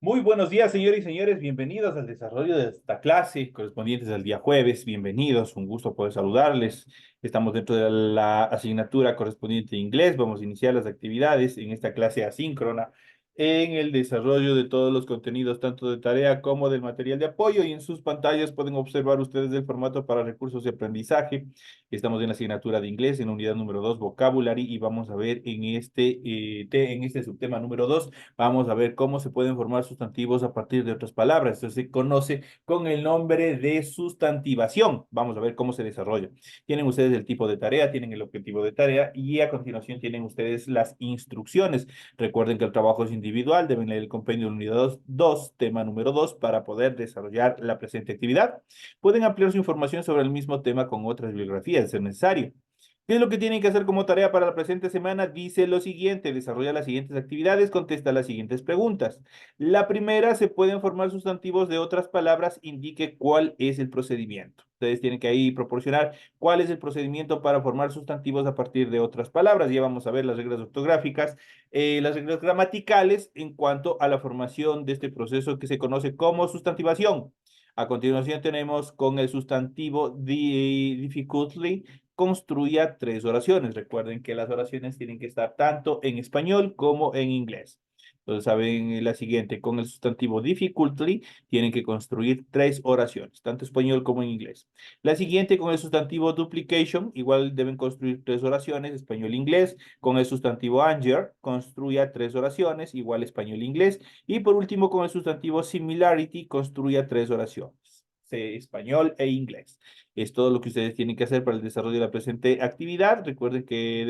Muy buenos días, señores y señores. Bienvenidos al desarrollo de esta clase correspondientes al día jueves. Bienvenidos, un gusto poder saludarles. Estamos dentro de la asignatura correspondiente a inglés. Vamos a iniciar las actividades en esta clase asíncrona en el desarrollo de todos los contenidos, tanto de tarea como del material de apoyo. Y en sus pantallas pueden observar ustedes el formato para recursos de aprendizaje. Estamos en la asignatura de inglés, en la unidad número 2, vocabulary, y vamos a ver en este subtema número 2. Vamos a ver cómo se pueden formar sustantivos a partir de otras palabras. Esto se conoce con el nombre de sustantivación. Vamos a ver cómo se desarrolla. Tienen ustedes el tipo de tarea, tienen el objetivo de tarea y a continuación tienen ustedes las instrucciones. Recuerden que el trabajo es individual, deben leer el compendio de la unidad 2, tema número 2, para poder desarrollar la presente actividad. Pueden ampliar su información sobre el mismo tema con otras bibliografías, de ser necesario. ¿Qué es lo que tienen que hacer como tarea para la presente semana? Dice lo siguiente: desarrolla las siguientes actividades, contesta las siguientes preguntas. La primera: se pueden formar sustantivos de otras palabras, indique cuál es el procedimiento. Ustedes tienen que ahí proporcionar cuál es el procedimiento para formar sustantivos a partir de otras palabras. Ya vamos a ver las reglas ortográficas, las reglas gramaticales en cuanto a la formación de este proceso que se conoce como sustantivación. A continuación tenemos con el sustantivo difficultly. Construya 3 oraciones. Recuerden que las oraciones tienen que estar tanto en español como en inglés. Entonces, saben la siguiente: con el sustantivo difficultly tienen que construir 3 oraciones, tanto español como en inglés. La siguiente, con el sustantivo duplication, igual deben construir 3 oraciones, español e inglés. Con el sustantivo anger, construya 3 oraciones, igual español e inglés. Y por último, con el sustantivo similarity, construya 3 oraciones, español e inglés. Es todo lo que ustedes tienen que hacer para el desarrollo de la presente actividad. Recuerden que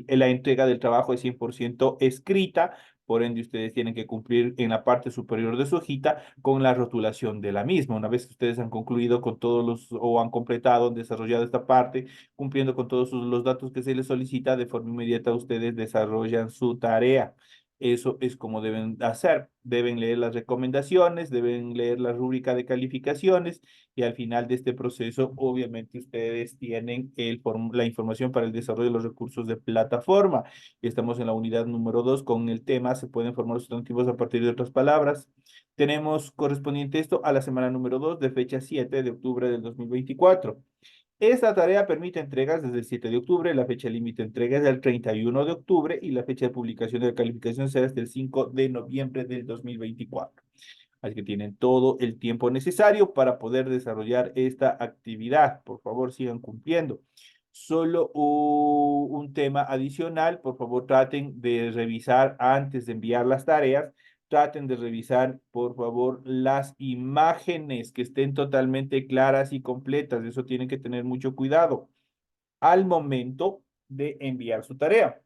la entrega del trabajo es 100% escrita, por ende ustedes tienen que cumplir en la parte superior de su hojita con la rotulación de la misma. Una vez que ustedes han concluido con todos o han completado, han desarrollado esta parte, cumpliendo con todos los datos que se les solicita, de forma inmediata ustedes desarrollan su tarea. Eso es como deben hacer. Deben leer las recomendaciones, deben leer la rúbrica de calificaciones, y al final de este proceso, obviamente, ustedes tienen la información para el desarrollo de los recursos de plataforma. Estamos en la unidad número 2 con el tema: se pueden formar sustantivos a partir de otras palabras. Tenemos correspondiente esto a la semana número 2 de fecha 7 de octubre del 2024. Esta tarea permite entregas desde el 7 de octubre, la fecha límite de entrega es del 31 de octubre y la fecha de publicación de la calificación será hasta el 5 de noviembre del 2024. Así que tienen todo el tiempo necesario para poder desarrollar esta actividad. Por favor, sigan cumpliendo. Solo un tema adicional: por favor, traten de revisar antes de enviar las tareas. Traten de revisar, por favor, las imágenes que estén totalmente claras y completas. De eso tienen que tener mucho cuidado al momento de enviar su tarea.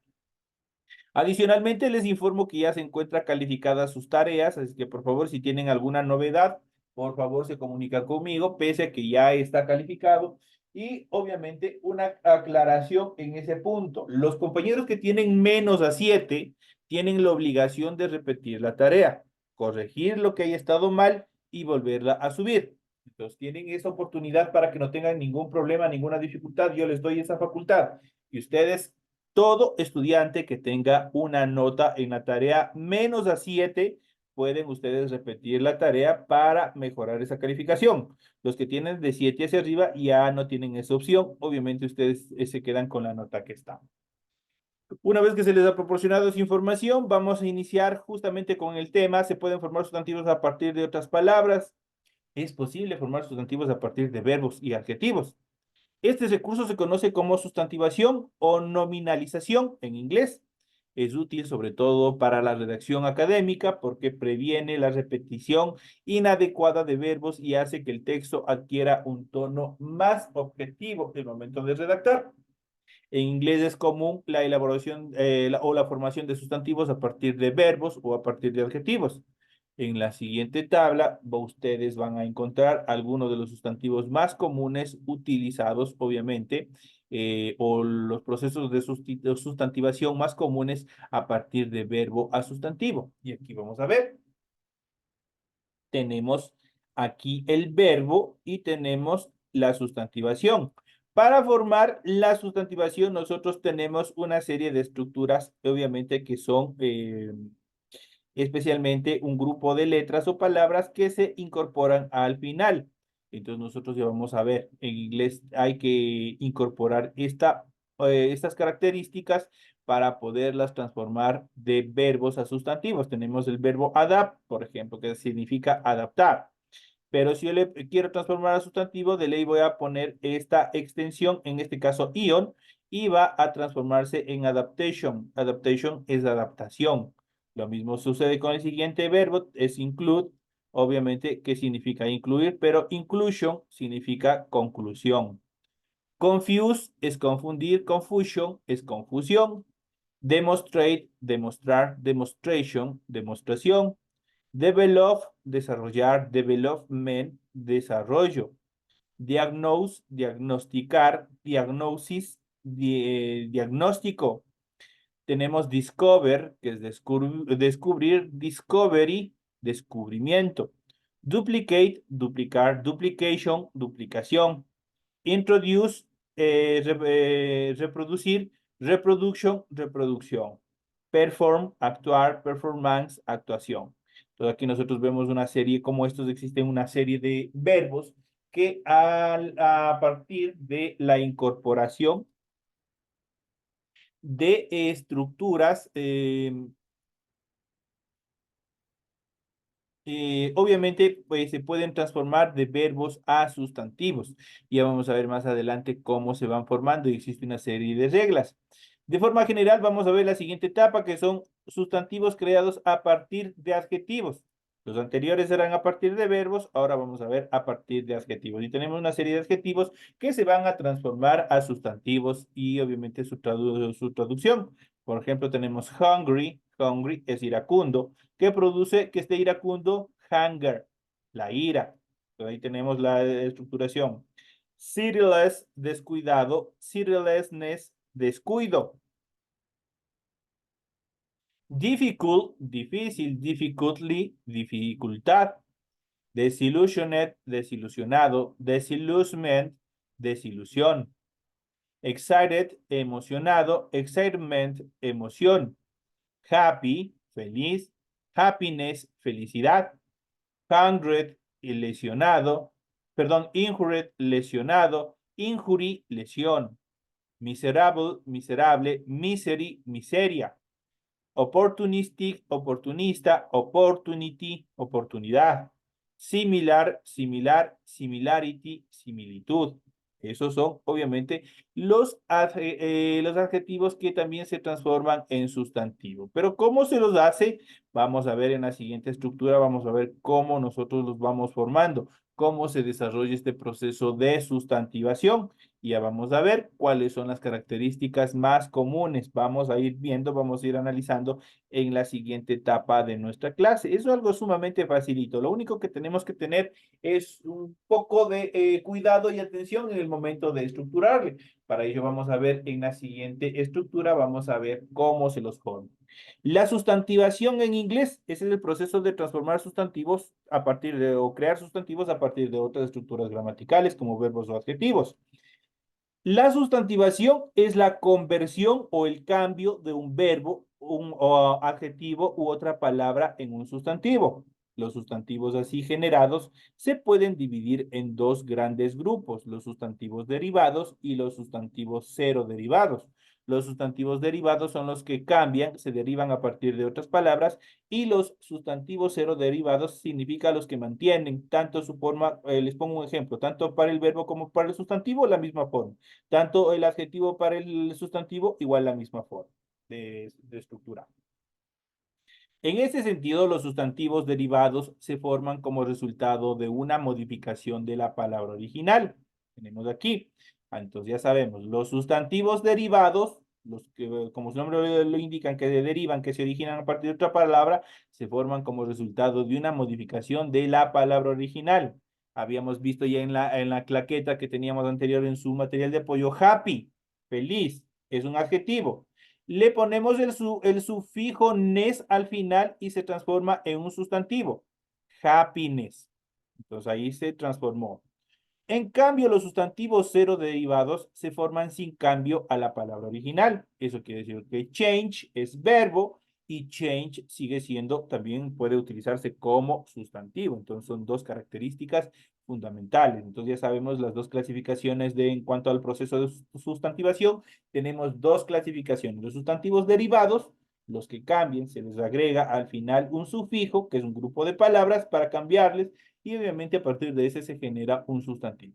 Adicionalmente, les informo que ya se encuentran calificadas sus tareas, así que por favor, si tienen alguna novedad, por favor se comunican conmigo, pese a que ya está calificado. Y obviamente una aclaración en ese punto: los compañeros que tienen -7 tienen la obligación de repetir la tarea, corregir lo que haya estado mal y volverla a subir. Entonces tienen esa oportunidad para que no tengan ningún problema, ninguna dificultad. Yo les doy esa facultad. Y ustedes, todo estudiante que tenga una nota en la tarea -7, pueden ustedes repetir la tarea para mejorar esa calificación. Los que tienen de 7 hacia arriba ya no tienen esa opción. Obviamente ustedes se quedan con la nota que está. Una vez que se les ha proporcionado esa información, vamos a iniciar justamente con el tema: se pueden formar sustantivos a partir de otras palabras. Es posible formar sustantivos a partir de verbos y adjetivos. Este recurso se conoce como sustantivación o nominalización en inglés. Es útil sobre todo para la redacción académica porque previene la repetición inadecuada de verbos y hace que el texto adquiera un tono más objetivo en el momento de redactar. En inglés es común la elaboración o la formación de sustantivos a partir de verbos o a partir de adjetivos. En la siguiente tabla, ustedes van a encontrar algunos de los sustantivos más comunes utilizados, obviamente, o los procesos de sustantivación más comunes a partir de verbo a sustantivo. Y aquí vamos a ver. Tenemos aquí el verbo y tenemos la sustantivación. Para formar la sustantivación, nosotros tenemos una serie de estructuras, obviamente, que son especialmente un grupo de letras o palabras que se incorporan al final. Entonces nosotros ya vamos a ver, en inglés hay que incorporar estas características para poderlas transformar de verbos a sustantivos. Tenemos el verbo adapt, por ejemplo, que significa adaptar. Pero si yo le quiero transformar a sustantivo, de ley voy a poner esta extensión, en este caso ion, y va a transformarse en adaptation. Adaptation es adaptación. Lo mismo sucede con el siguiente verbo, es include, obviamente, que significa incluir, pero inclusion significa conclusión. Confuse es confundir, confusion es confusión. Demonstrate, demostrar, demonstration, demostración. Develop, desarrollar, development, desarrollo. Diagnose, diagnosticar, diagnosis, diagnóstico. Tenemos discover, que es descubrir, discovery, descubrimiento. Duplicate, duplicar, duplication, duplicación. Introduce, reproducir, reproduction, reproducción. Perform, actuar, performance, actuación. Entonces aquí nosotros vemos una serie, como estos existen una serie de verbos que a partir de la incorporación de estructuras, obviamente, pues se pueden transformar de verbos a sustantivos. Ya vamos a ver más adelante cómo se van formando y existe una serie de reglas. De forma general, vamos a ver la siguiente etapa, que son sustantivos creados a partir de adjetivos. Los anteriores eran a partir de verbos, ahora vamos a ver a partir de adjetivos. Y tenemos una serie de adjetivos que se van a transformar a sustantivos y obviamente su traducción. Por ejemplo, tenemos hungry, hungry es iracundo. ¿Qué produce que esté iracundo? Hunger, la ira. Entonces, ahí tenemos la estructuración. Cerealless, descuidado. Cereallessness, descuido. Difficult, difícil. Difficultly, dificultad. Desillusioned, desilusionado. Disillusionment, desilusión. Excited, emocionado. Excitement, emoción. Happy, feliz. Happiness, felicidad. Hundred, lesionado. Perdón, injured, lesionado. Injury, lesión. Miserable, miserable. Misery, miseria. Opportunistic, oportunista. Opportunity, oportunidad. Similar, similar. Similarity, similitud. Esos son, obviamente, los adjetivos que también se transforman en sustantivo. Pero ¿cómo se los hace? Vamos a ver en la siguiente estructura, vamos a ver cómo nosotros los vamos formando, cómo se desarrolla este proceso de sustantivación. Y ya vamos a ver cuáles son las características más comunes. Vamos a ir viendo, vamos a ir analizando en la siguiente etapa de nuestra clase. Es algo sumamente facilito. Lo único que tenemos que tener es un poco de cuidado y atención en el momento de estructurarle. Para ello vamos a ver en la siguiente estructura, vamos a ver cómo se los forma. La sustantivación en inglés es el proceso de transformar sustantivos a partir de, o crear sustantivos a partir de otras estructuras gramaticales como verbos o adjetivos. La sustantivación es la conversión o el cambio de un verbo, un o adjetivo u otra palabra en un sustantivo. Los sustantivos así generados se pueden dividir en dos grandes grupos, los sustantivos derivados y los sustantivos cero derivados. Los sustantivos derivados son los que cambian, se derivan a partir de otras palabras, y los sustantivos cero derivados significan los que mantienen tanto su forma, les pongo un ejemplo, tanto para el verbo como para el sustantivo, la misma forma. Tanto el adjetivo para el sustantivo, igual la misma forma de estructura. En este sentido, los sustantivos derivados se forman como resultado de una modificación de la palabra original. Tenemos aquí. Entonces ya sabemos, los sustantivos derivados, los que como su nombre lo indican, que derivan, que se originan a partir de otra palabra, se forman como resultado de una modificación de la palabra original. Habíamos visto ya en la claqueta que teníamos anterior en su material de apoyo, happy, feliz, es un adjetivo. Le ponemos el sufijo nes al final y se transforma en un sustantivo. Happiness. Entonces ahí se transformó. En cambio, los sustantivos cero derivados se forman sin cambio a la palabra original. Eso quiere decir que change es verbo y change sigue siendo, también puede utilizarse como sustantivo. Entonces son dos características fundamentales. Entonces ya sabemos las dos clasificaciones en cuanto al proceso de sustantivación. Tenemos dos clasificaciones. Los sustantivos derivados, los que cambien, se les agrega al final un sufijo, que es un grupo de palabras, para cambiarles y obviamente a partir de ese se genera un sustantivo.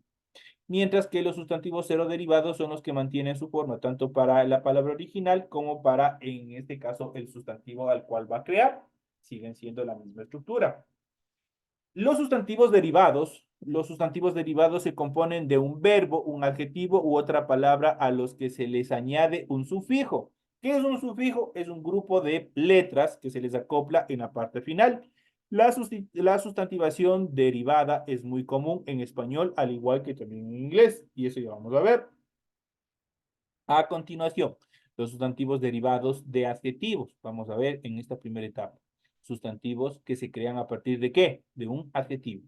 Mientras que los sustantivos cero derivados son los que mantienen su forma tanto para la palabra original como para, en este caso, el sustantivo al cual va a crear. Siguen siendo la misma estructura. Los sustantivos derivados se componen de un verbo, un adjetivo u otra palabra a los que se les añade un sufijo. ¿Qué es un sufijo? Es un grupo de letras que se les acopla en la parte final. La sustantivación derivada es muy común en español, al igual que también en inglés, y eso ya vamos a ver. A continuación, los sustantivos derivados de adjetivos. Vamos a ver en esta primera etapa. Sustantivos que se crean a partir de ¿qué? De un adjetivo.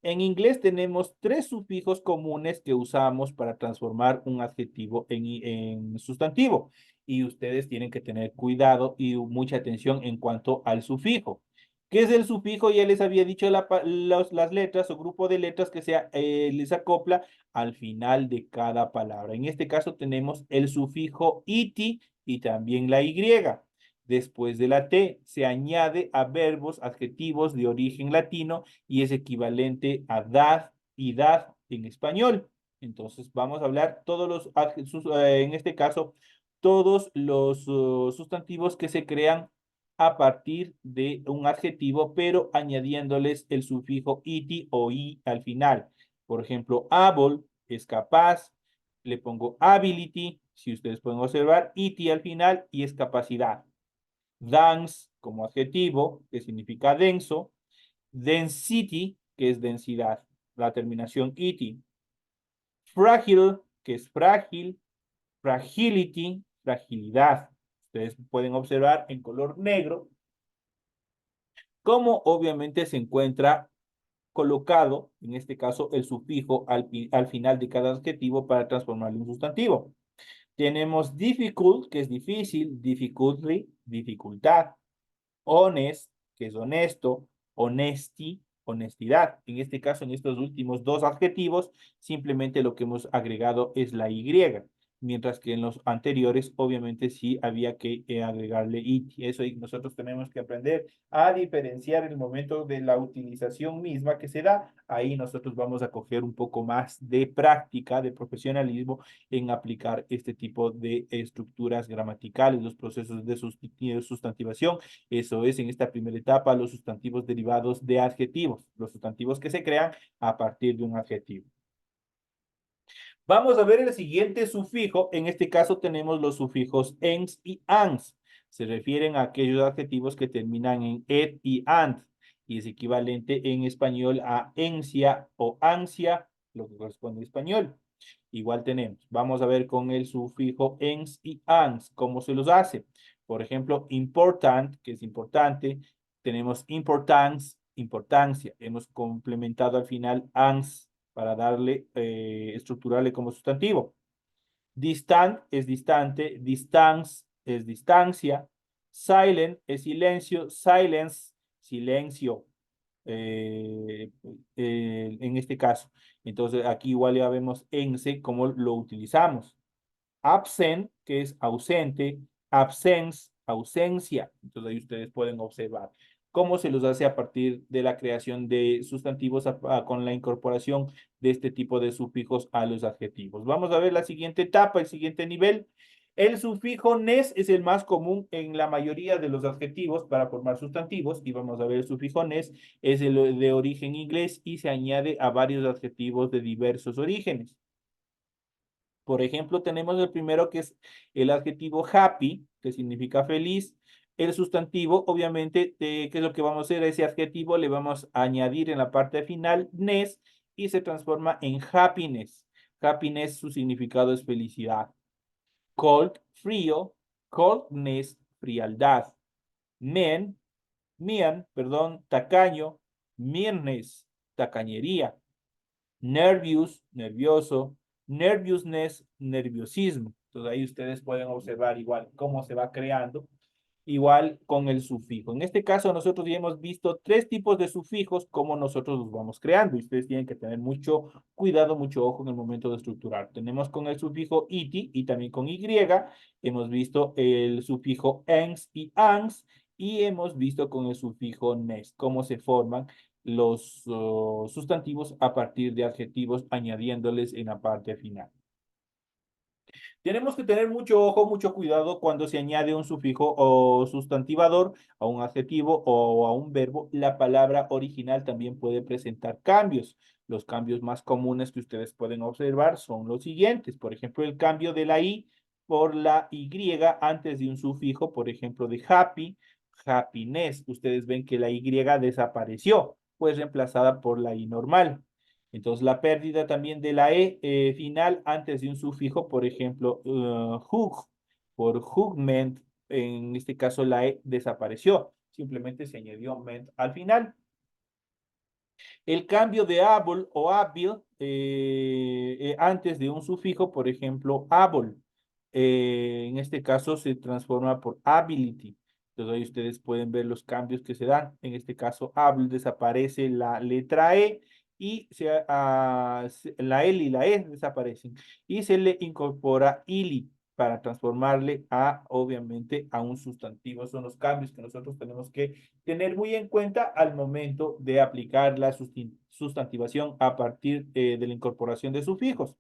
En inglés tenemos tres sufijos comunes que usamos para transformar un adjetivo en sustantivo. Y ustedes tienen que tener cuidado y mucha atención en cuanto al sufijo. ¿Qué es el sufijo? Ya les había dicho las letras o grupo de letras que les acopla al final de cada palabra. En este caso tenemos el sufijo iti y también la y. Después de la T se añade a verbos, adjetivos de origen latino y es equivalente a dad y dad en español. Entonces vamos a hablar todos en este caso, todos los sustantivos que se crean a partir de un adjetivo, pero añadiéndoles el sufijo iti o i al final. Por ejemplo, able es capaz, le pongo ability, si ustedes pueden observar, iti al final y es capacidad. Dense como adjetivo, que significa denso. Density, que es densidad, la terminación ity. Fragile, que es frágil. Fragility, fragilidad. Ustedes pueden observar en color negro cómo obviamente se encuentra colocado, en este caso, el sufijo al final de cada adjetivo para transformarlo en un sustantivo. Tenemos difficult, que es difícil, difficulty, dificultad. Honest, que es honesto, honesty, honestidad. En este caso, en estos últimos dos adjetivos, simplemente lo que hemos agregado es la Y, mientras que en los anteriores, obviamente, sí había que agregarle it. Y eso nosotros tenemos que aprender a diferenciar el momento de la utilización misma que se da. Ahí nosotros vamos a coger un poco más de práctica, de profesionalismo en aplicar este tipo de estructuras gramaticales, los procesos de sustantivación. Eso es en esta primera etapa los sustantivos derivados de adjetivos, los sustantivos que se crean a partir de un adjetivo. Vamos a ver el siguiente sufijo. En este caso tenemos los sufijos ens y ans. Se refieren a aquellos adjetivos que terminan en ed y ant y es equivalente en español a encia o ansia, lo que corresponde en español. Igual tenemos, vamos a ver con el sufijo ens y ans, cómo se los hace. Por ejemplo, important, que es importante, tenemos importance, importancia. Hemos complementado al final ans para darle, estructurarle como sustantivo. Distant es distante, distance es distancia, silent es silencio, silence, silencio. eh, en este caso. Entonces aquí igual ya vemos ense cómo lo utilizamos. Absent, que es ausente, absence, ausencia. Entonces ahí ustedes pueden observar cómo se los hace a partir de la creación de sustantivos con la incorporación de este tipo de sufijos a los adjetivos. Vamos a ver la siguiente etapa, el siguiente nivel. El sufijo nes es el más común en la mayoría de los adjetivos para formar sustantivos y vamos a ver el sufijo nes es el de origen inglés y se añade a varios adjetivos de diversos orígenes. Por ejemplo, tenemos el primero que es el adjetivo happy, que significa feliz. El sustantivo, obviamente, ¿qué es lo que vamos a hacer? A ese adjetivo le vamos a añadir en la parte final ness y se transforma en happiness. Happiness, su significado es felicidad. Cold, frío. Coldness, frialdad. Perdón, tacaño. Meanness, tacañería. nervious, nervioso, nerviousness, nerviosismo. Entonces ahí ustedes pueden observar igual cómo se va creando, igual con el sufijo. En este caso nosotros ya hemos visto tres tipos de sufijos, cómo nosotros los vamos creando. Y ustedes tienen que tener mucho cuidado, mucho ojo en el momento de estructurar. Tenemos con el sufijo iti y también con y. Hemos visto el sufijo ens y ans y hemos visto con el sufijo nes cómo se forman los sustantivos a partir de adjetivos añadiéndoles en la parte final. Tenemos que tener mucho ojo, mucho cuidado cuando se añade un sufijo o sustantivador a un adjetivo o a un verbo. La palabra original también puede presentar cambios. Los cambios más comunes que ustedes pueden observar son los siguientes. Por ejemplo, el cambio de la I por la Y antes de un sufijo, por ejemplo, de happy, happiness. Ustedes ven que la Y desapareció, pues reemplazada por la I normal. Entonces, la pérdida también de la final antes de un sufijo, por ejemplo, hug, por hugment, en este caso la E desapareció, simplemente se añadió ment al final. El cambio de able o able antes de un sufijo, por ejemplo, able, en este caso se transforma por ability. Entonces ahí ustedes pueden ver los cambios que se dan. En este caso, able desaparece la letra E y la L y la E desaparecen. Y se le incorpora ili para transformarle a, obviamente, a un sustantivo. Son los cambios que nosotros tenemos que tener muy en cuenta al momento de aplicar la sustantivación a partir de la incorporación de sufijos.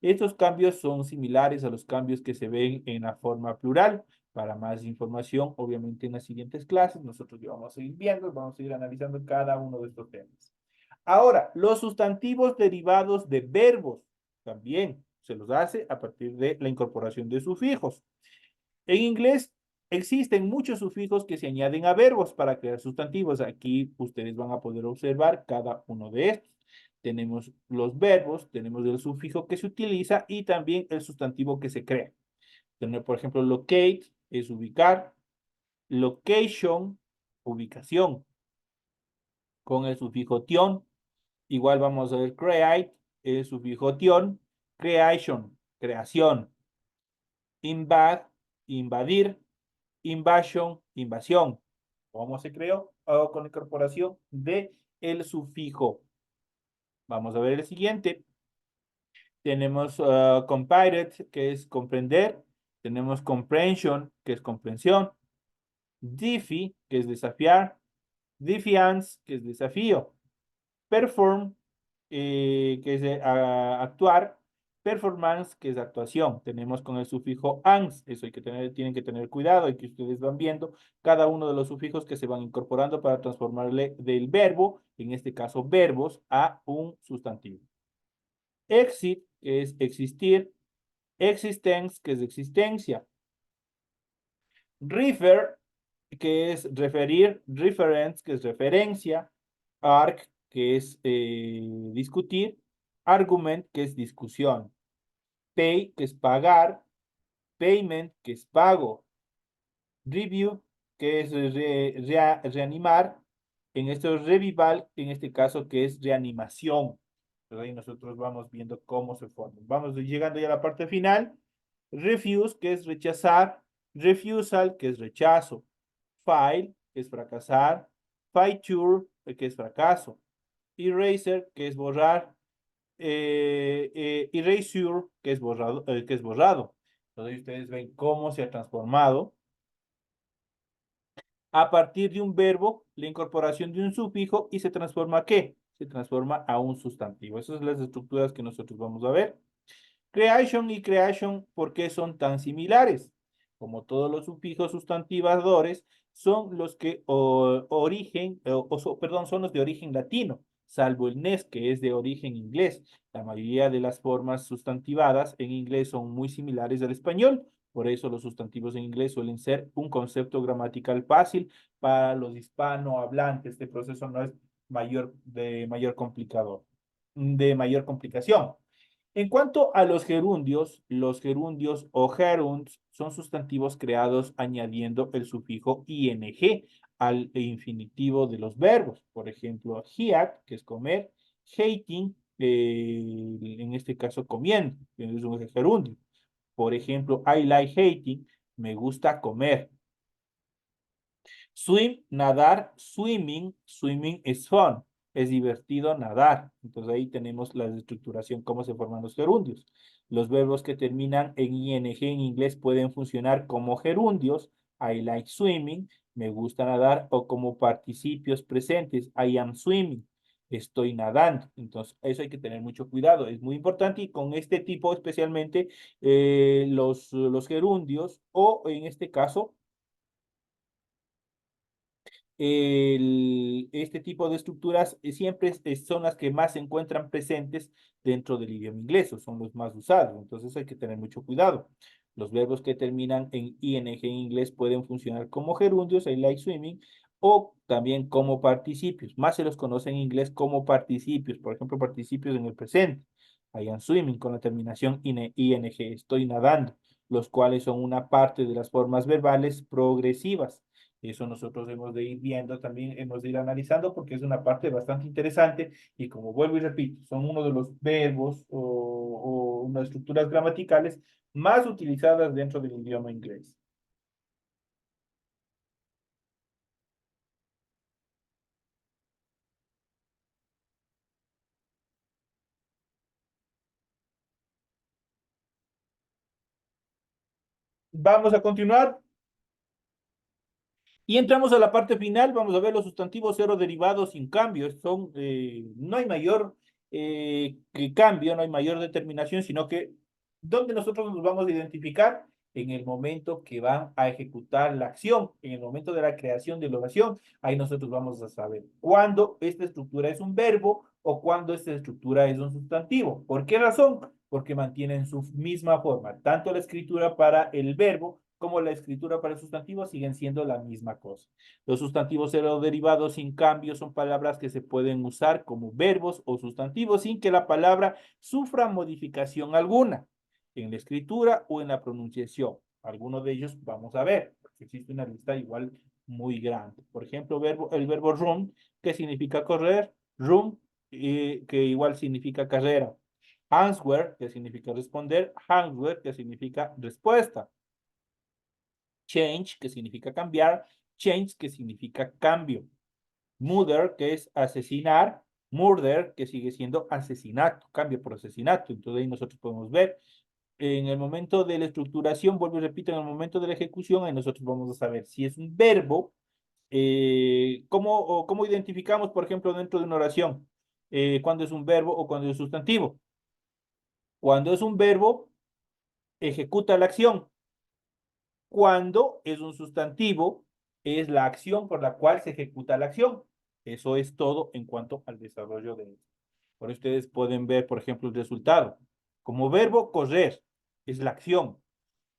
Estos cambios son similares a los cambios que se ven en la forma plural. Para más información, obviamente en las siguientes clases, nosotros ya vamos a ir viendo, vamos a ir analizando cada uno de estos temas. Ahora, los sustantivos derivados de verbos también se los hace a partir de la incorporación de sufijos. En inglés existen muchos sufijos que se añaden a verbos para crear sustantivos. Aquí ustedes van a poder observar cada uno de estos. Tenemos los verbos, tenemos el sufijo que se utiliza y también el sustantivo que se crea. Tenemos, por ejemplo, locate es ubicar, location, ubicación, con el sufijo tion. Igual vamos a ver create, el sufijo tion, creation, creación, invade, invadir, invasion, invasión. ¿Cómo se creó? Con la incorporación de el sufijo. Vamos a ver el siguiente. Tenemos compiled, que es comprender. Tenemos comprehension, que es comprensión. Defy, que es desafiar. Defiance, que es desafío. Perform, que es actuar. Performance, que es actuación. Tenemos con el sufijo ans, eso hay que tener, tienen que tener cuidado y que ustedes van viendo cada uno de los sufijos que se van incorporando para transformarle del verbo, en este caso verbos, a un sustantivo. Exit, que es existir. Existence, que es existencia. Refer, que es referir. Reference, que es referencia. Arc, que es discutir. Argument, que es discusión. Pay, que es pagar. Payment, que es pago. Review, que es reanimar. En esto es revival, en este caso, que es reanimación. Entonces ahí nosotros vamos viendo cómo se forman. Vamos llegando ya a la parte final. Refuse, que es rechazar. Refusal, que es rechazo. Fail, que es fracasar. Failure, que es fracaso. Eraser, que es borrar. Erasure, que es borrado, que es borrado. Entonces ustedes ven cómo se ha transformado a partir de un verbo, la incorporación de un sufijo y se transforma ¿a qué? Se transforma a un sustantivo. Esas son las estructuras que nosotros vamos a ver. Creation y creation, ¿por qué son tan similares? Como todos los sufijos sustantivadores, son los que perdón, son los de origen latino, salvo el nes, que es de origen inglés. La mayoría de las formas sustantivadas en inglés son muy similares al español, por eso los sustantivos en inglés suelen ser un concepto gramatical fácil para los hispanohablantes. Este proceso no es de mayor complicación. En cuanto a los gerundios o gerunds son sustantivos creados añadiendo el sufijo ing al infinitivo de los verbos. Por ejemplo, eat, que es comer, hating, en este caso comiendo, que es un gerundio. Por ejemplo, I like hating, me gusta comer. Swim, nadar, swimming, swimming is fun, es divertido nadar. Entonces ahí tenemos la estructuración, cómo se forman los gerundios. Los verbos que terminan en ing en inglés pueden funcionar como gerundios, I like swimming, me gusta nadar, o como participios presentes, I am swimming, estoy nadando. Entonces eso hay que tener mucho cuidado, es muy importante y con este tipo especialmente los gerundios o en este caso este tipo de estructuras siempre son las que más se encuentran presentes dentro del idioma inglés, o son los más usados, entonces hay que tener mucho cuidado. Los verbos que terminan en ing en inglés pueden funcionar como gerundios, I like swimming, o también como participios. Más se los conoce en inglés como participios, por ejemplo, participios en el presente. I am swimming con la terminación ing, estoy nadando, los cuales son una parte de las formas verbales progresivas. Eso nosotros hemos de ir viendo también, hemos de ir analizando porque es una parte bastante interesante y como vuelvo y repito, son uno de los verbos o unas estructuras gramaticales más utilizadas dentro del idioma inglés. Vamos a continuar. Y entramos a la parte final, vamos a ver los sustantivos cero derivados sin cambios. No hay mayor cambio, no hay mayor determinación, sino que donde nosotros nos vamos a identificar en el momento que van a ejecutar la acción, en el momento de la creación de la oración, ahí nosotros vamos a saber cuándo esta estructura es un verbo o cuándo esta estructura es un sustantivo. ¿Por qué razón? Porque mantienen su misma forma, tanto la escritura para el verbo como la escritura para el sustantivo siguen siendo la misma cosa. Los sustantivos cero derivados sin cambio son palabras que se pueden usar como verbos o sustantivos sin que la palabra sufra modificación alguna en la escritura o en la pronunciación. Algunos de ellos vamos a ver, porque existe una lista igual muy grande. Por ejemplo, el verbo run, que significa correr, run, que igual significa carrera. Answer, que significa responder, answer, que significa respuesta. Change, que significa cambiar, change, que significa cambio. Murder, que es asesinar, murder, que sigue siendo asesinato, cambio por asesinato. Entonces ahí nosotros podemos ver en el momento de la estructuración, vuelvo y repito, en el momento de la ejecución, ahí nosotros vamos a saber si es un verbo, cómo identificamos, por ejemplo, dentro de una oración, cuando es un verbo o cuando es sustantivo. Cuando es un verbo, ejecuta la acción. Cuando es un sustantivo, es la acción por la cual se ejecuta la acción. Eso es todo en cuanto al desarrollo de esto. Por ustedes pueden ver, por ejemplo, el resultado. Como verbo, correr, es la acción,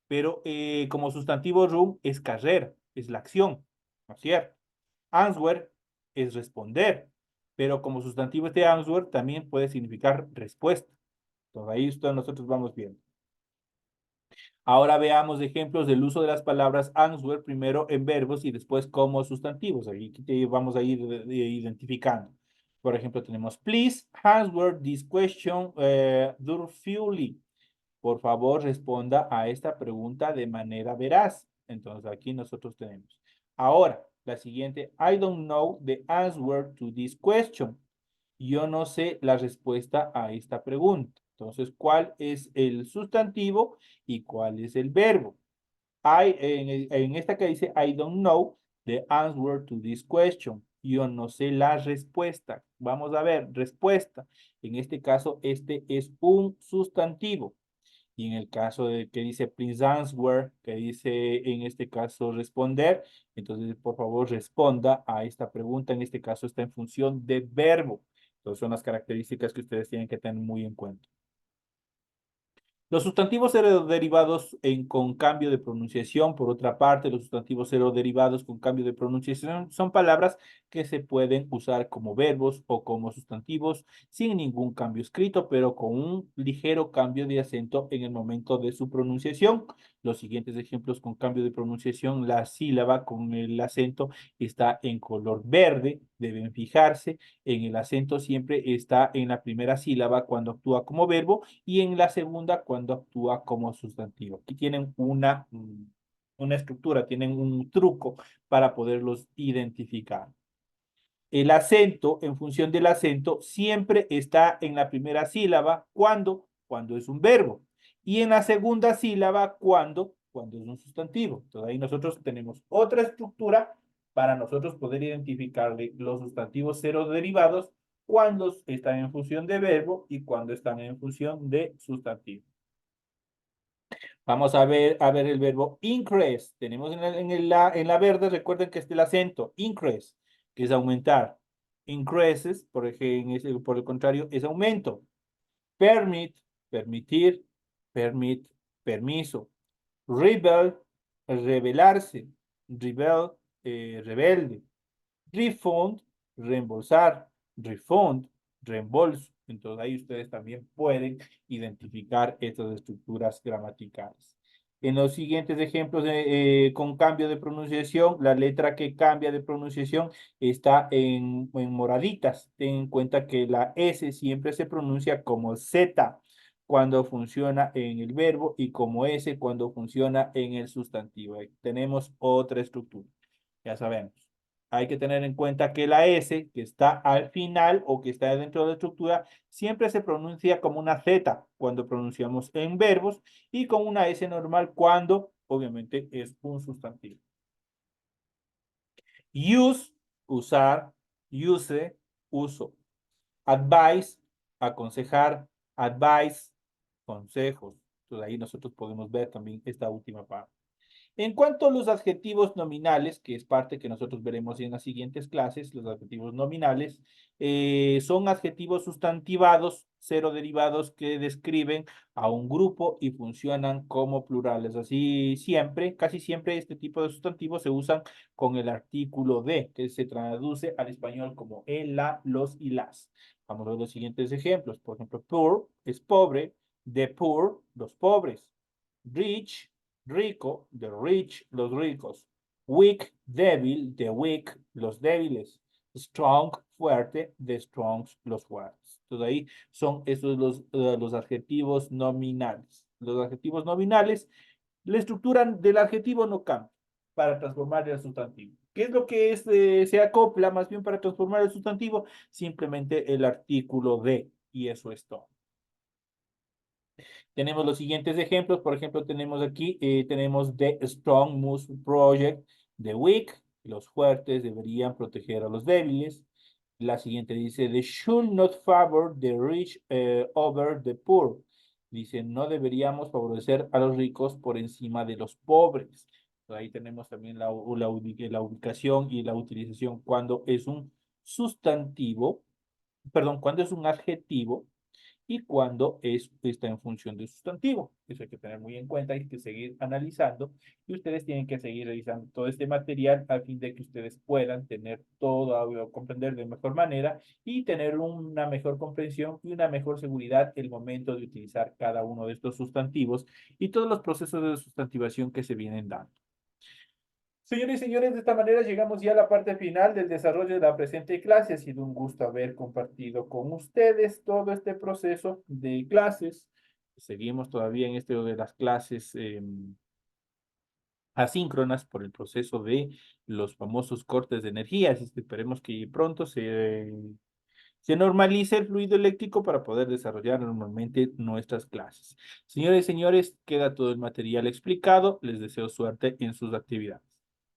pero como sustantivo room es carrera, es la acción, ¿no es cierto? Answer es responder, pero como sustantivo este answer también puede significar respuesta. Entonces ahí esto nosotros vamos viendo. Ahora veamos ejemplos del uso de las palabras answer primero en verbos y después como sustantivos. Aquí vamos a ir identificando. Por ejemplo, tenemos please answer this question truthfully. Por favor, responda a esta pregunta de manera veraz. Entonces, aquí nosotros tenemos. Ahora, la siguiente. I don't know the answer to this question. Yo no sé la respuesta a esta pregunta. Entonces, ¿cuál es el sustantivo y cuál es el verbo? En esta que dice, I don't know the answer to this question. Yo no sé la respuesta. Vamos a ver, respuesta. En este caso, este es un sustantivo. Y en el caso de que dice please answer, que dice en este caso responder, entonces por favor responda a esta pregunta. En este caso está en función de verbo. Entonces son las características que ustedes tienen que tener muy en cuenta. Los sustantivos derivados con cambio de pronunciación, por otra parte, los sustantivos derivados con cambio de pronunciación son palabras que se pueden usar como verbos o como sustantivos sin ningún cambio escrito, pero con un ligero cambio de acento en el momento de su pronunciación. Los siguientes ejemplos con cambio de pronunciación, la sílaba con el acento está en color verde, deben fijarse. En el acento siempre está en la primera sílaba cuando actúa como verbo y en la segunda cuando actúa como sustantivo. Aquí tienen una estructura, tienen un truco para poderlos identificar. El acento, en función del acento, siempre está en la primera sílaba cuando es un verbo. Y en la segunda sílaba cuando es un sustantivo. Entonces ahí nosotros tenemos otra estructura para nosotros poder identificarle los sustantivos cero derivados cuando están en función de verbo y cuando están en función de sustantivo. Vamos a ver el verbo increase. Tenemos en la verde, recuerden que es el acento, increase, que es aumentar. Increases, por el contrario, es aumento. Permit, permitir, permit, permiso. Rebel, rebelarse. Rebel, rebelde. Refund, reembolsar. Refund, reembolso. Entonces ahí ustedes también pueden identificar estas estructuras gramaticales. En los siguientes ejemplos con cambio de pronunciación, la letra que cambia de pronunciación está en moraditas. Ten en cuenta que la S siempre se pronuncia como Z cuando funciona en el verbo y como S cuando funciona en el sustantivo. Ahí tenemos otra estructura. Ya sabemos. Hay que tener en cuenta que la S, que está al final o que está dentro de la estructura, siempre se pronuncia como una Z cuando pronunciamos en verbos y con una S normal cuando, obviamente, es un sustantivo. Use, usar, use, uso. Advice, aconsejar, advice, consejos. Entonces ahí nosotros podemos ver también esta última parte. En cuanto a los adjetivos nominales, que es parte que nosotros veremos en las siguientes clases, los adjetivos nominales son adjetivos sustantivados, cero derivados que describen a un grupo y funcionan como plurales. Así siempre, casi siempre este tipo de sustantivos se usan con el artículo de, que se traduce al español como el, la, los y las. Vamos a ver los siguientes ejemplos. Por ejemplo, poor es pobre, the poor, los pobres. Rich, rico, the rich, los ricos. Weak, débil, the weak, los débiles. Strong, fuerte, the strongs, los fuertes. Entonces ahí son esos los adjetivos nominales. Los adjetivos nominales, la estructura del adjetivo no cambia para transformar el sustantivo. ¿Qué es lo que se acopla más bien para transformar el sustantivo? Simplemente el artículo de, y eso es todo. Tenemos los siguientes ejemplos. Por ejemplo, tenemos aquí, tenemos The Strong Must Project, The Weak. Los fuertes deberían proteger a los débiles. La siguiente dice, They should not favor the rich over the poor. Dice, no deberíamos favorecer a los ricos por encima de los pobres. Ahí tenemos también la ubicación y la utilización cuando es un sustantivo, perdón, cuando es un adjetivo y cuando está en función de sustantivo. Eso hay que tener muy en cuenta, hay que seguir analizando y ustedes tienen que seguir revisando todo este material a fin de que ustedes puedan tener todo, comprender de mejor manera y tener una mejor comprensión y una mejor seguridad el momento de utilizar cada uno de estos sustantivos y todos los procesos de sustantivación que se vienen dando. Señores y señores, de esta manera llegamos ya a la parte final del desarrollo de la presente clase. Ha sido un gusto haber compartido con ustedes todo este proceso de clases. Seguimos todavía en esto de las clases asíncronas por el proceso de los famosos cortes de energía. Así que esperemos que pronto se normalice el fluido eléctrico para poder desarrollar normalmente nuestras clases. Señores y señores, queda todo el material explicado. Les deseo suerte en sus actividades.